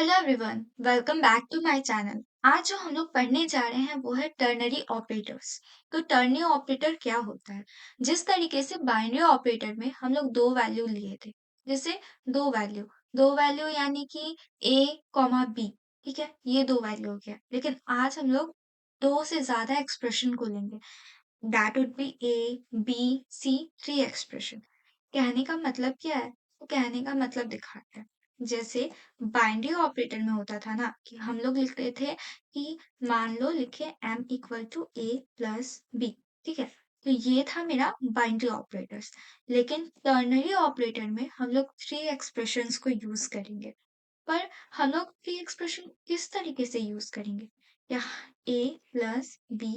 Hello everyone, welcome back to my channel. आज जो हम लोग पढ़ने जा रहे हैं वो है टर्नरी ऑपरेटर्स। तो टर्नरी ऑपरेटर क्या होता है? जिस तरीके से बाइनरी ऑपरेटर में हम लोग दो वैल्यू लिए थे, जैसे दो वैल्यू यानी कि ए कॉमा बी। ठीक है, ये दो वैल्यू हो गया। लेकिन आज हम लोग दो से ज्यादा एक्सप्रेशन को लेंगे। That would be A B C, three expression. कहने का मतलब क्या है? तो कहने का मतलब दिखाते हैं। जैसे बाइनरी ऑपरेटर में होता था ना कि हम लोग लिखते थे कि मान लो लिखे m equal to A plus B. ठीक है, तो ये था मेरा बाइनरी ऑपरेटर्स। लेकिन टर्नरी ऑपरेटर में हम लोग थ्री एक्सप्रेशंस को यूज करेंगे। पर हम लोग थ्री एक्सप्रेशन किस तरीके से यूज करेंगे? या ए प्लस बी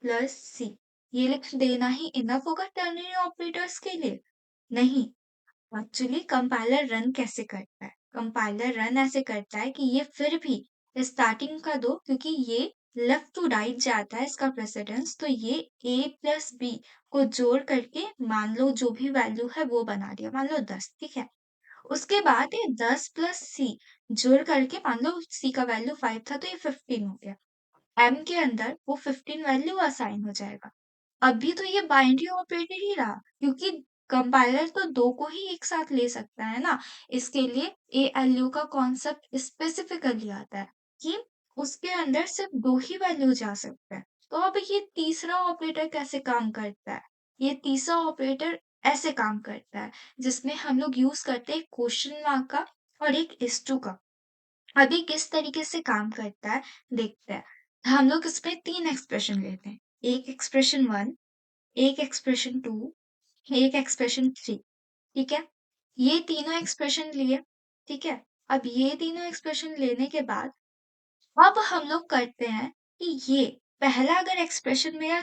प्लस सी, ये लिख देना ही इनफ होगा टर्नरी ऑपरेटर्स के लिए? नहीं। एक्चुअली कंपाइलर रन कैसे करता है? कंपाइलर रन ऐसे करता है कि ये फिर भी स्टार्टिंग का दो, क्योंकि ये लेफ्ट टू राइट जाता है इसका प्रेसिडेंस, तो ये a प्लस बी को जोड़ करके मान लो जो भी वैल्यू है वो बना दिया, मान लो 10। ठीक है, उसके बाद ये 10 प्लस सी जोड़ करके मान लो सी का वैल्यू 5 था तो ये 15 हो गया। m के अंदर वो 15 वैल्यू असाइन हो जाएगा। अभी तो ये बाइनरी ऑपरेटर ही रहा, क्योंकि कंपाइलर तो दो को ही एक साथ ले सकता है ना। इसके लिए ALU का कॉन्सेप्ट स्पेसिफिकली आता है कि उसके अंदर सिर्फ दो ही वैल्यू जा सकता है। तो अब ये तीसरा ऑपरेटर कैसे काम करता है? ये तीसरा ऑपरेटर ऐसे काम करता है जिसमें हम लोग यूज करते हैं क्वेश्चन मार्क का और एक इस टू का। अभी किस तरीके से काम करता है देखते हैं। हम लोग इसमें तीन एक्सप्रेशन लेते हैं। एक एक्सप्रेशन वन, एक एक्सप्रेशन टू, एक एक्सप्रेशन थ्री। ठीक है, ये तीनों एक्सप्रेशन लिए। ठीक है, अब ये तीनों एक्सप्रेशन लेने के बाद अब हम लोग करते हैं कि ये पहला अगर एक्सप्रेशन मेरा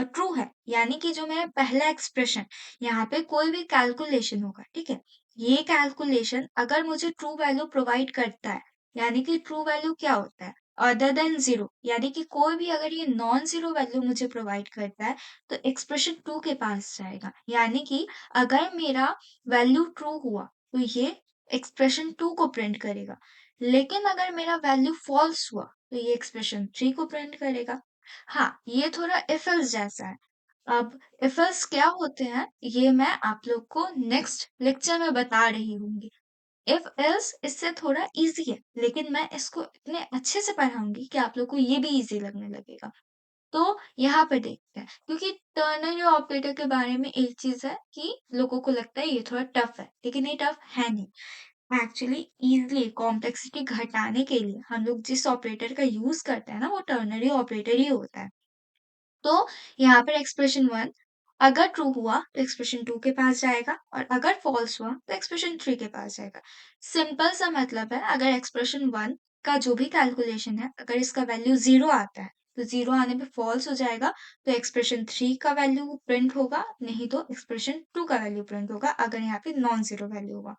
ट्रू है, यानी कि जो मेरा पहला एक्सप्रेशन, यहाँ पे कोई भी कैलकुलेशन होगा। ठीक है, ये कैलकुलेशन अगर मुझे ट्रू वैल्यू प्रोवाइड करता है, यानी कि ट्रू वैल्यू क्या होता है? अदर देन जीरो, यानी कि कोई भी अगर ये नॉन जीरो वैल्यू मुझे प्रोवाइड करता है तो एक्सप्रेशन टू के पास जाएगा। यानी कि अगर मेरा वैल्यू ट्रू हुआ तो ये एक्सप्रेशन टू को प्रिंट करेगा। लेकिन अगर मेरा वैल्यू फॉल्स हुआ तो ये एक्सप्रेशन थ्री को प्रिंट करेगा। हाँ, ये थोड़ा इफ एल्स जैसा है। अब इफ एल्स क्या होते हैं ये मैं आप लोग को नेक्स्ट लेक्चर में बता रही हूँ। इफ एल्स इससे थोड़ा इजी है, लेकिन मैं इसको इतने अच्छे से पढ़ाऊंगी कि आप लोग को ये भी इजी लगने लगेगा। तो यहाँ पे देखते हैं, क्योंकि टर्नरी ऑपरेटर के बारे में एक चीज है कि लोगों को लगता है ये थोड़ा टफ है, लेकिन ये टफ है नहीं। एक्चुअली इजली कॉम्प्लेक्सिटी घटाने के लिए हम लोग जिस ऑपरेटर का यूज करते हैं ना वो टर्नरी ऑपरेटर ही होता है। तो यहाँ पर एक्सप्रेशन वन अगर ट्रू हुआ तो एक्सप्रेशन टू के पास जाएगा, और अगर फॉल्स हुआ तो एक्सप्रेशन थ्री के पास जाएगा। सिंपल सा मतलब है, अगर एक्सप्रेशन वन का जो भी कैलकुलेशन है अगर इसका वैल्यू जीरो आता है तो जीरो आने पे फॉल्स हो जाएगा, तो एक्सप्रेशन थ्री का वैल्यू प्रिंट होगा, नहीं तो एक्सप्रेशन टू का वैल्यू प्रिंट होगा अगर यहाँ पे नॉन जीरो वैल्यू होगा।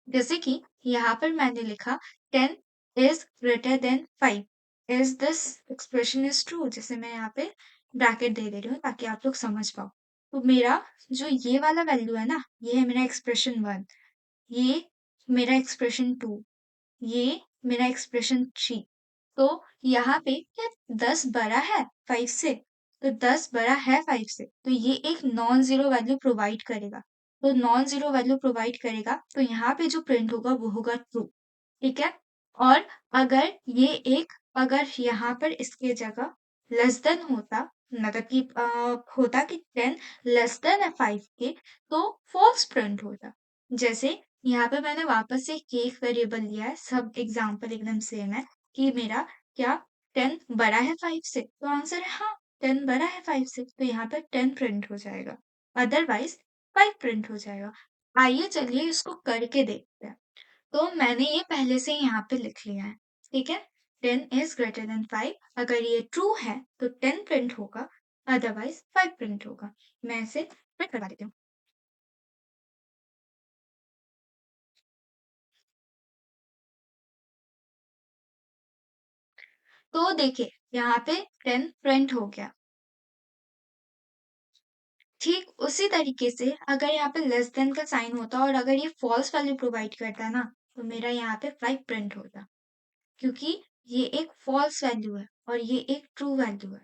जैसे कि यहाँ पर मैंने लिखा 10 is greater than 5, is this expression is true. जैसे मैं यहाँ पे ब्रैकेट दे रही हूँ ताकि आप लोग समझ पाओ। तो मेरा जो ये वाला वैल्यू है ना, ये है मेरा एक्सप्रेशन वन, ये मेरा एक्सप्रेशन टू, ये मेरा एक्सप्रेशन थ्री। तो यहाँ पे क्या 10 बड़ा है 5 से? तो 10 बड़ा है 5 से, तो ये एक नॉन जीरो वैल्यू प्रोवाइड करेगा। तो नॉन जीरो वैल्यू प्रोवाइड करेगा तो यहाँ पे जो प्रिंट होगा वो होगा ट्रू। ठीक है, और अगर ये एक अगर यहाँ पर इसके जगह लेस देन होता, मतलब कि होता कि 10 लेस देन है 5 के, तो फॉल्स प्रिंट होता। जैसे यहाँ पे मैंने वापस से केक वेरिएबल लिया है, सब एग्जाम्पल एकदम सेम है कि मेरा क्या 10 बड़ा है 5 से, तो आंसर है हाँ 10 बड़ा है 5 से, तो यहाँ पर 10 प्रिंट हो जाएगा, अदरवाइज 5 प्रिंट हो जाएगा। आइए चलिए इसको करके देखते हैं। तो मैंने ये पहले से ही यहाँ पे लिख लिया है। ठीक है, 10 इज ग्रेटर देन 5, अगर ये ट्रू है तो 10 प्रिंट होगा, अदरवाइज 5 प्रिंट होगा। मैं इसे प्रिंट करवा देती हूँ। तो देखिए यहाँ पे 10 प्रिंट हो गया। ठीक उसी तरीके से अगर यहाँ पे लेस देन का साइन होता और अगर ये फॉल्स वैल्यू प्रोवाइड करता ना, तो मेरा यहाँ पे 5 प्रिंट होता। क्योंकि ये एक फॉल्स वैल्यू है और ये एक ट्रू वैल्यू है।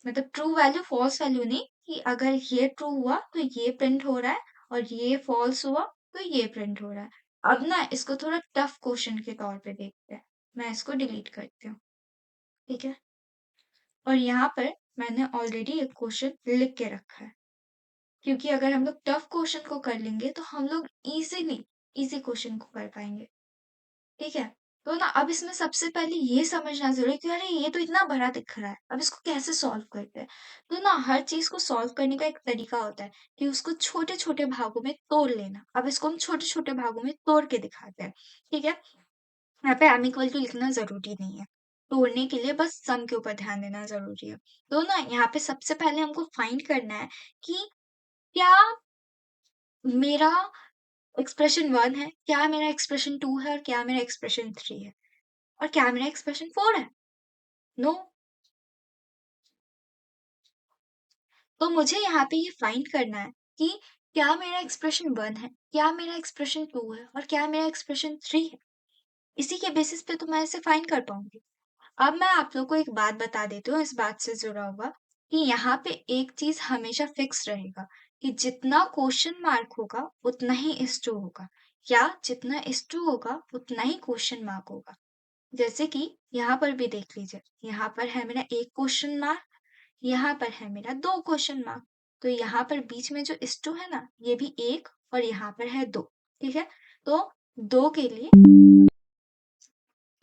मतलब ट्रू वैल्यू फॉल्स वैल्यू नहीं, कि अगर ये ट्रू हुआ तो ये प्रिंट हो रहा है और ये फॉल्स हुआ तो ये प्रिंट हो रहा है। अब ना इसको थोड़ा टफ क्वेश्चन के तौर पे देखते हैं। मैं इसको डिलीट करती हूँ, ठीक है। और यहाँ पर मैंने ऑलरेडी एक क्वेश्चन लिख के रखा है, क्योंकि अगर हम लोग टफ क्वेश्चन को कर लेंगे तो हम लोग इजीली इजी क्वेश्चन को कर पाएंगे, ठीक है। तो ना अब इसमें सबसे पहले ये समझना जरूरी है कि अरे ये तो इतना बड़ा दिख रहा है, अब इसको कैसे सॉल्व करते हैं। तो ना हर चीज को सॉल्व करने का एक तरीका होता है कि उसको छोटे छोटे भागों में तोड़ लेना। अब इसको हम छोटे छोटे भागों में तोड़ के दिखाते हैं, ठीक है। यहाँ पे एम इक्वल टू लिखना जरूरी नहीं है, तोड़ने के लिए बस सम के ऊपर ध्यान देना जरूरी है। तो ना यहाँ पे सबसे पहले हमको फाइंड करना है कि क्या मेरा एक्सप्रेशन 1 है, क्या मेरा एक्सप्रेशन 2 है और क्या मेरा एक्सप्रेशन 3 है और क्या मेरा एक्सप्रेशन 4 है। नो। तो मुझे यहाँ पे ये फाइंड करना है कि क्या मेरा एक्सप्रेशन 1 है, क्या मेरा एक्सप्रेशन 2 है और क्या मेरा एक्सप्रेशन 3 है। इसी के बेसिस पे तो मैं इसे फाइंड कर पाऊंगी। अब मैं आप लोग को एक बात बता देती हूँ इस बात से जुड़ा हुआ, कि यहाँ पे एक चीज हमेशा फिक्स रहेगा कि जितना क्वेश्चन मार्क होगा उतना ही इस टू होगा, या जितना इस टू होगा उतना ही क्वेश्चन मार्क होगा। जैसे कि यहाँ पर भी देख लीजिए, यहाँ पर है मेरा एक क्वेश्चन मार्क, यहाँ पर है मेरा दो क्वेश्चन मार्क। तो यहाँ पर बीच में जो इस टू है ना, ये भी एक और यहाँ पर है दो, ठीक है। तो दो के लिए,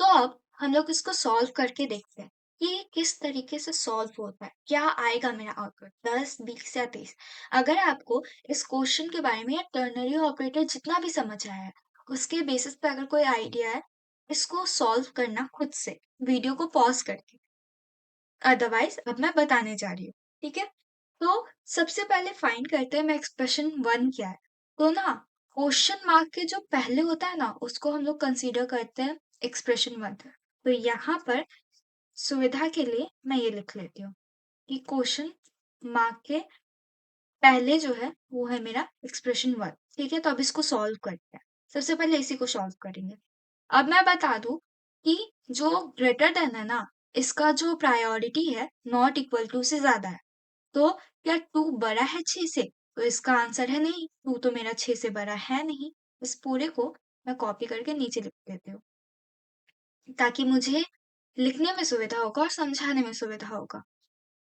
तो अब हम लोग इसको सॉल्व करके देखते हैं कि किस तरीके से सॉल्व होता है, क्या आएगा मेरा आउटपुट 10, 20 या 30। अगर आपको इस क्वेश्चन के बारे में या टर्नरी ऑपरेटर जितना भी समझ आया है, उसके बेसिस पे अगर कोई आइडिया है, इसको सॉल्व करना खुद से वीडियो को पॉज करके। अदरवाइज अब मैं बताने जा रही हूँ, ठीक है। तो सबसे पहले फाइंड करते हैं मैं एक्सप्रेशन 1 क्या है। तो ना क्वेश्चन मार्क के जो पहले होता है ना, उसको हम लोग कंसीडर करते हैं एक्सप्रेशन 1। तो यहाँ पर सुविधा के लिए मैं ये लिख लेती हूँ कि क्वेश्चन मार्क के पहले जो है वो है मेरा एक्सप्रेशन 1, ठीक है। तो अब इसको सॉल्व करते हैं। सबसे पहले इसी को सॉल्व करेंगे। अब मैं बता दूं कि जो ग्रेटर देन है ना, इसका जो प्रायोरिटी है नॉट इक्वल टू से ज्यादा है। तो क्या 2 बड़ा है 6 से? तो इसका आंसर है नहीं, 2 तो मेरा 6 से बड़ा है नहीं। इस पूरे को मैं कॉपी करके नीचे लिख देती हूँ, ताकि मुझे लिखने में सुविधा होगा और समझाने में सुविधा होगा,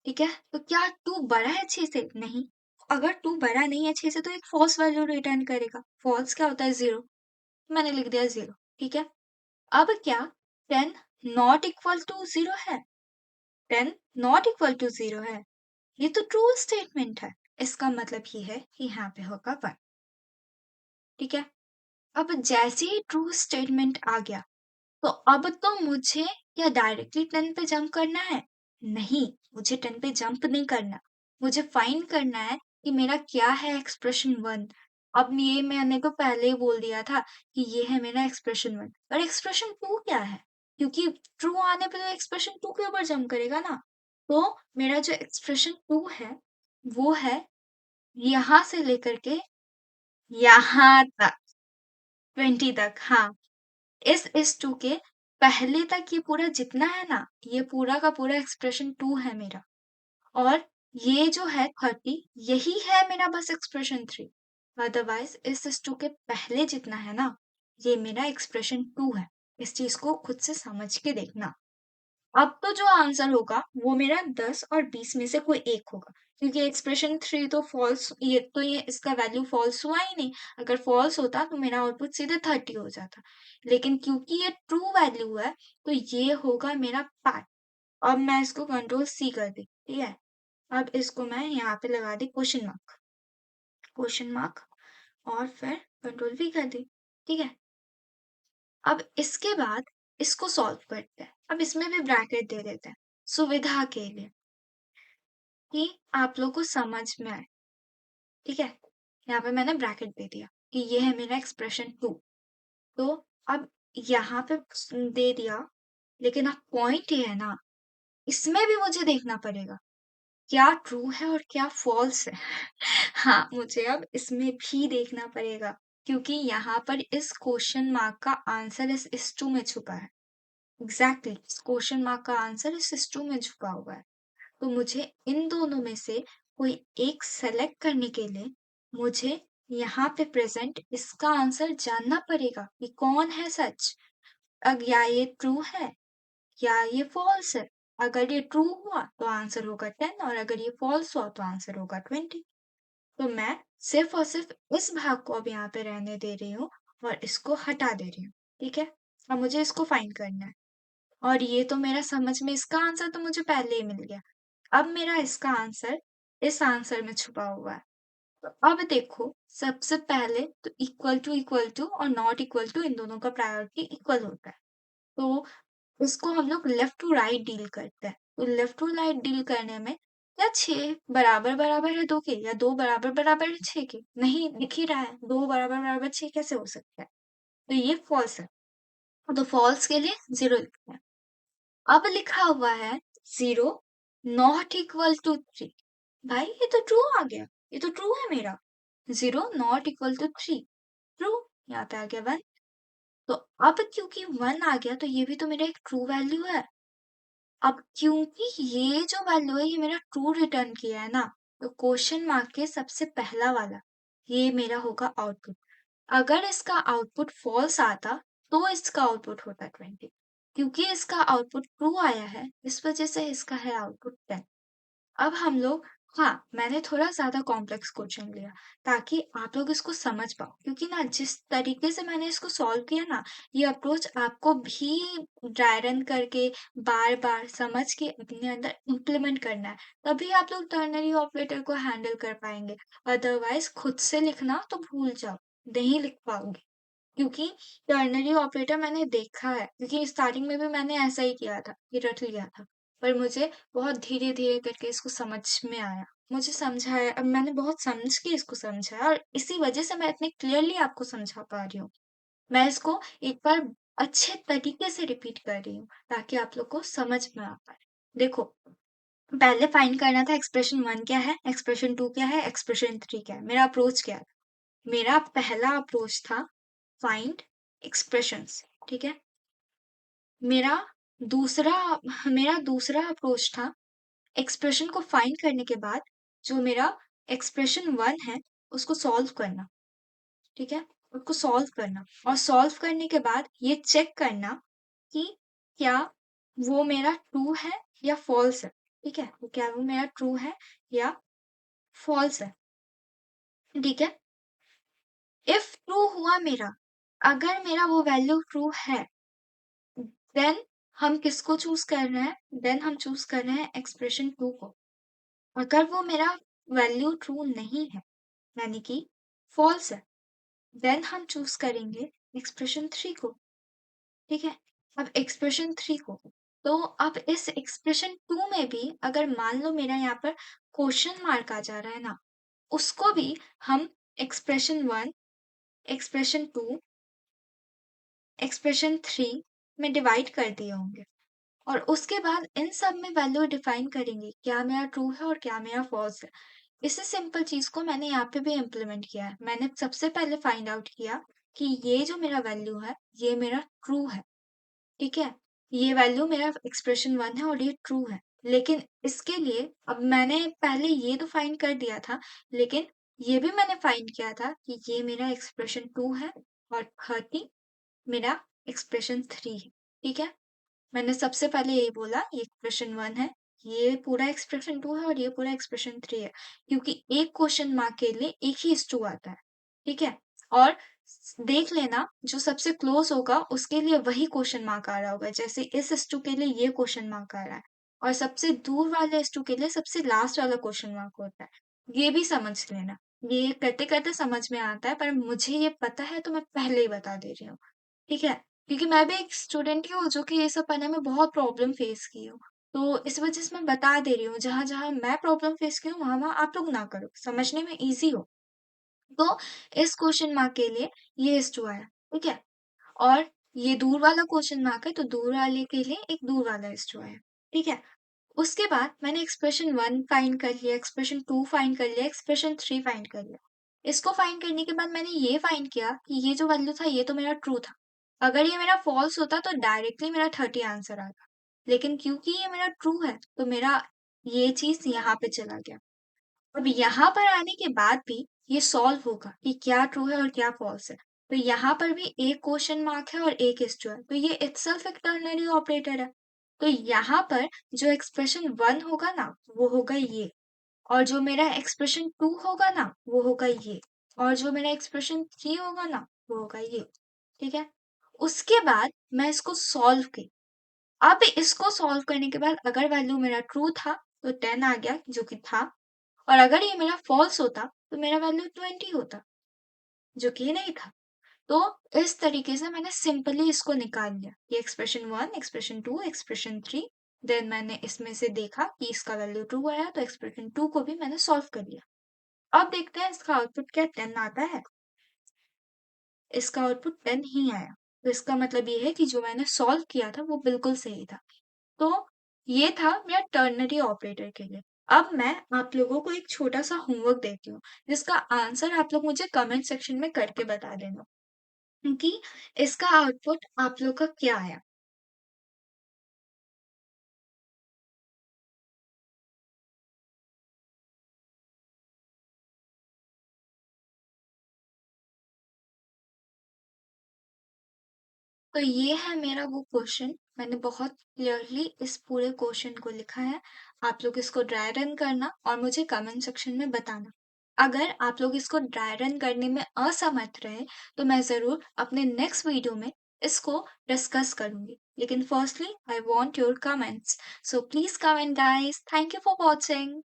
ठीक है। तो क्या 2 बड़ा है 6 से? नहीं। अगर 2 बड़ा नहीं है 6 से तो एक फॉल्स वैल्यू रिटर्न करेगा। फॉल्स क्या होता है? 0। मैंने लिख दिया 0, ठीक है। अब क्या 10 नॉट इक्वल टू 0 है? 10 नॉट इक्वल टू 0 है, ये तो ट्रू स्टेटमेंट है। इसका मतलब ये है कि यहाँ पे होगा 1, ठीक है। अब जैसे ही ट्रू स्टेटमेंट आ गया, तो अब तो मुझे क्या डायरेक्टली 10 पे जंप करना है? नहीं, मुझे 10 पे जंप नहीं करना। मुझे फाइंड करना है कि मेरा क्या है एक्सप्रेशन 1। अब ये मैंने तो पहले ही बोल दिया था कि ये है मेरा एक्सप्रेशन 1, और एक्सप्रेशन 2 क्या है? क्योंकि ट्रू आने पे तो एक्सप्रेशन 2 के ऊपर जंप करेगा ना। तो मेरा जो एक्सप्रेशन 2 है वो है यहाँ से लेकर के यहाँ तक, 20 तक। हाँ, इस टू के पहले तक ये पूरा जितना है ना, ये पूरा का पूरा एक्सप्रेशन 2 है मेरा। और ये जो है 30, यही है मेरा बस एक्सप्रेशन 3। अदरवाइज इस टू के पहले जितना है ना, ये मेरा एक्सप्रेशन 2 है। इस चीज को खुद से समझ के देखना। अब तो जो आंसर होगा वो मेरा 10 और 20 में से कोई एक होगा, क्योंकि एक्सप्रेशन 3 तो फॉल्स, ये इसका वैल्यू फॉल्स हुआ ही नहीं। अगर फॉल्स होता तो मेरा आउटपुट सीधे 30 हो जाता, लेकिन क्योंकि ये ट्रू वैल्यू है तो ये होगा मेरा 5। अब मैं इसको कंट्रोल सी कर दी, ठीक है। अब इसको मैं यहाँ पे लगा the question mark, question mark, और फिर कंट्रोल वी कर दी, ठीक है। अब इसके बाद इसको सॉल्व करते हैं। अब इसमें भी ब्रैकेट दे देते हैं सुविधा के लिए, कि आप लोग को समझ में आए, ठीक है। यहाँ पे मैंने ब्रैकेट दे दिया कि ये है मेरा एक्सप्रेशन 2। तो अब यहाँ पे दे दिया, लेकिन अब पॉइंट ये है ना, इसमें भी मुझे देखना पड़ेगा क्या ट्रू है और क्या फॉल्स है। हाँ, मुझे अब इसमें भी देखना पड़ेगा, क्योंकि यहाँ पर इस क्वेश्चन मार्क का आंसर इस टू में छुपा है। एग्जैक्टली इस क्वेश्चन मार्क का आंसर इस S2 में छुपा हुआ है। तो मुझे इन दोनों में से कोई एक सेलेक्ट करने के लिए मुझे यहाँ पे प्रेजेंट इसका आंसर जानना पड़ेगा कि कौन है सच। अब या ये ट्रू है या ये फॉल्स है। अगर ये ट्रू हुआ तो आंसर होगा 10 और अगर ये फॉल्स हुआ तो आंसर होगा 20। तो मैं सिर्फ और सिर्फ इस भाग को अब यहाँ पे रहने दे रही हूँ और इसको हटा दे रही हूँ। ठीक है, अब मुझे इसको फाइंड करना है और ये तो मेरा समझ में इसका आंसर तो मुझे पहले ही मिल गया। अब मेरा इसका आंसर इस आंसर में छुपा हुआ है। तो अब देखो, सबसे पहले तो इक्वल टू और नॉट इक्वल टू इन दोनों का प्रायोरिटी इक्वल होता है। तो इसको हम लोग लेफ्ट टू राइट डील करते हैं। तो लेफ्ट टू राइट डील करने में या 6 बराबर बराबर है 2 के या 2 बराबर बराबर है 6 के, नहीं दिख ही रहा है 2 बराबर बराबर 6 कैसे हो सकता है। तो ये फॉल्स है। तो फॉल्स के लिए 0 लिखते हैं। अब लिखा हुआ है 0 नॉट इक्वल टू 3। भाई ये तो ट्रू आ गया, ये तो ट्रू है मेरा। 0 नॉट इक्वल टू 3 ट्रू। यहाँ पे आ गया 1। तो अब क्योंकि 1 आ गया तो ये भी तो मेरा एक ट्रू वैल्यू है। अब क्योंकि ये जो वैल्यू है ये मेरा ट्रू रिटर्न किया है ना, तो क्वेश्चन मार्क के सबसे पहला वाला ये मेरा होगा आउटपुट। अगर इसका आउटपुट फॉल्स आता तो इसका आउटपुट होता 20। क्योंकि इसका आउटपुट ट्रू आया है इस वजह से इसका है आउटपुट 10। अब हम लोग, हाँ, मैंने थोड़ा ज़्यादा कॉम्प्लेक्स क्वेश्चन लिया ताकि आप लोग इसको समझ पाओ, क्योंकि ना जिस तरीके से मैंने इसको सॉल्व किया ना, ये अप्रोच आपको भी ड्राई रन करके बार-बार समझ के अपने अंदर इम्प्लीमेंट करना है। तभी आप लोग टर्नरी ऑपरेटर को हैंडल कर पाएँगे। अदरवाइज़ खुद से लिखना तो भूल जाओ, नहीं लिख पाओगे। क्योंकि टर्नरी ऑपरेटर मैंने देखा है, क्योंकि स्टार्टिंग में भी मैंने ऐसा ही किया था कि रट लिया था। पर मुझे बहुत धीरे-धीरे करके इसको समझ में आया। मुझे समझाया, अब मैंने बहुत समझ के इसको समझा है और इसी वजह से मैं इतने क्लियरली आपको समझा पा रही हूँ। मैं इसको एक बार अच्छे तरीके से रिपीट कर रही हूँ ताकि आप लोग को समझ में आ पाए। देखो, पहले फाइंड करना था एक्सप्रेशन 1 क्या है, एक्सप्रेशन 2 क्या है, एक्सप्रेशन 3 क्या है। मेरा अप्रोच क्या है? मेरा पहला अप्रोच था फाइंड एक्सप्रेशंस, ठीक है। मेरा दूसरा मेरा दूसरा अप्रोच था एक्सप्रेशन को फाइंड करने के बाद जो मेरा एक्सप्रेशन 1 है उसको सॉल्व करना, ठीक है। उसको सॉल्व करना और सॉल्व करने के बाद ये चेक करना कि क्या वो मेरा ट्रू है या फॉल्स है, ठीक है। तो क्या वो मेरा ट्रू है या फॉल्स है, ठीक है। इफ ट्रू हुआ मेरा, अगर मेरा वो वैल्यू ट्रू है, देन हम किसको चूज कर रहे हैं, देन हम चूज कर रहे हैं एक्सप्रेशन 2 को। अगर वो मेरा वैल्यू ट्रू नहीं है, यानी कि फॉल्स है, देन हम चूज करेंगे एक्सप्रेशन 3 को, ठीक है। अब एक्सप्रेशन 3 को, तो अब इस एक्सप्रेशन 2 में भी अगर मान लो मेरा यहाँ पर क्वेश्चन मार्क आ जा रहा है ना, उसको भी हम एक्सप्रेशन 1, एक्सप्रेशन 2, एक्सप्रेशन 3 में डिवाइड कर दिए होंगे और उसके बाद इन सब में वैल्यू डिफाइन करेंगे, क्या मेरा ट्रू है और क्या मेरा फॉल्स है। इसी सिंपल चीज को मैंने यहाँ पे भी इम्प्लीमेंट किया है। मैंने सबसे पहले फाइंड आउट किया कि ये जो मेरा वैल्यू है ये मेरा ट्रू है, ठीक है। ये वैल्यू मेरा एक्सप्रेशन 1 है और ये ट्रू है। लेकिन इसके लिए अब मैंने पहले ये तो फाइंड कर दिया था, लेकिन ये भी मैंने फाइंड किया था कि ये मेरा एक्सप्रेशन 2 है और 30 मेरा एक्सप्रेशन 3 है, ठीक है। मैंने सबसे पहले यही बोला ये एक्सप्रेशन 1 है, ये पूरा एक्सप्रेशन 2 है और ये पूरा एक्सप्रेशन 3 है, क्योंकि एक क्वेश्चन मार्क के लिए एक ही S2 आता है, ठीक है। और देख लेना जो सबसे क्लोज होगा उसके लिए वही क्वेश्चन मार्क आ रहा होगा, जैसे इस S2 के लिए ये क्वेश्चन मार्क आ रहा है और सबसे दूर वाले S2 के लिए सबसे लास्ट वाला क्वेश्चन मार्क होता है। ये भी समझ लेना, ये करते करते समझ में आता है पर मुझे ये पता है तो मैं पहले ही बता दे रही हूँ, ठीक है। क्योंकि मैं भी एक स्टूडेंट ही हूँ जो कि ये सब पढ़ने में बहुत प्रॉब्लम फेस की हूँ। तो इस वजह से मैं बता दे रही हूँ, जहाँ-जहाँ मैं प्रॉब्लम फेस की हूँ, वहाँ-वहाँ आप लोग ना करो, समझने में ईज़ी हो। तो इस क्वेश्चन मार्क के लिए ये S2 आया, ठीक है? और ये दूर वाला क्वेश्चन मार्क है, तो दूर वाले के लिए एक दूर वाला S2 आया, ठीक है? उसके बाद मैंने एक्सप्रेशन 1 फाइंड कर लिया, एक्सप्रेशन 2 फाइंड कर लिया, एक्सप्रेशन 3 फाइंड कर लिया। इसको फाइंड करने के बाद मैंने ये फाइंड किया कि ये जो वैल्यू था, ये तो मेरा ट्रू था। अगर ये मेरा फॉल्स होता तो डायरेक्टली मेरा 30 आंसर आता। लेकिन क्योंकि ये मेरा ट्रू है तो मेरा ये चीज़ यहाँ पे चला गया। अब यहाँ पर आने के बाद भी ये सॉल्व होगा कि क्या ट्रू है और क्या फॉल्स है। तो यहाँ पर भी एक क्वेश्चन मार्क है और एक इस जो है, तो ये इटसेल्फ एक टर्नरी ऑपरेटर है। तो यहाँ पर जो एक्सप्रेशन 1 होगा ना, वो होगा ये, और जो मेरा एक्सप्रेशन 2 होगा ना, वो होगा ये, और जो मेरा एक्सप्रेशन 3 होगा ना, वो होगा ये। ठीक है? उसके बाद मैं इसको सॉल्व की। अब इसको सॉल्व करने के बाद अगर वैल्यू मेरा ट्रू था, तो 10 आ गया जो कि था, और अगर ये मेरा फॉल्स होता, तो मेरा वैल्यू 20 होता, जो कि नहीं था। तो इस तरीके से मैंने सिंपली इसको निकाल लिया। ये एक्सप्रेशन 1, एक्सप्रेशन 2, एक्सप्रेशन 3, देन मैंने इसमें से देखा कि इसका वैल्यू ट्रू आया, तो एक्सप्रेशन 2 को भी मैंने सॉल्व कर लिया। अब देखते हैं इसका आउटपुट क्या 10 आता है। इसका आउटपुट 10 ही आया। तो इसका मतलब ये है कि जो मैंने सॉल्व किया था वो बिल्कुल सही था। तो ये था मेरा टर्नरी ऑपरेटर के लिए। अब मैं आप लोगों को एक छोटा-सा होमवर्क देती हूँ, जिसका आंसर आप लोग मुझे कमेंट सेक्शन में करके बता देना, कि इसका आउटपुट आप लोग का क्या आया। तो ये है मेरा वो क्वेश्चन, मैंने बहुत क्लियरली इस पूरे क्वेश्चन को लिखा है। आप लोग इसको ड्राई रन करना और मुझे कमेंट सेक्शन में बताना। अगर आप लोग इसको ड्राई रन करने में असमर्थ रहे, तो मैं ज़रूर अपने नेक्स्ट वीडियो में इसको डिस्कस करूँगी। लेकिन firstly I want your comments, so please comment guys. Thank you for watching.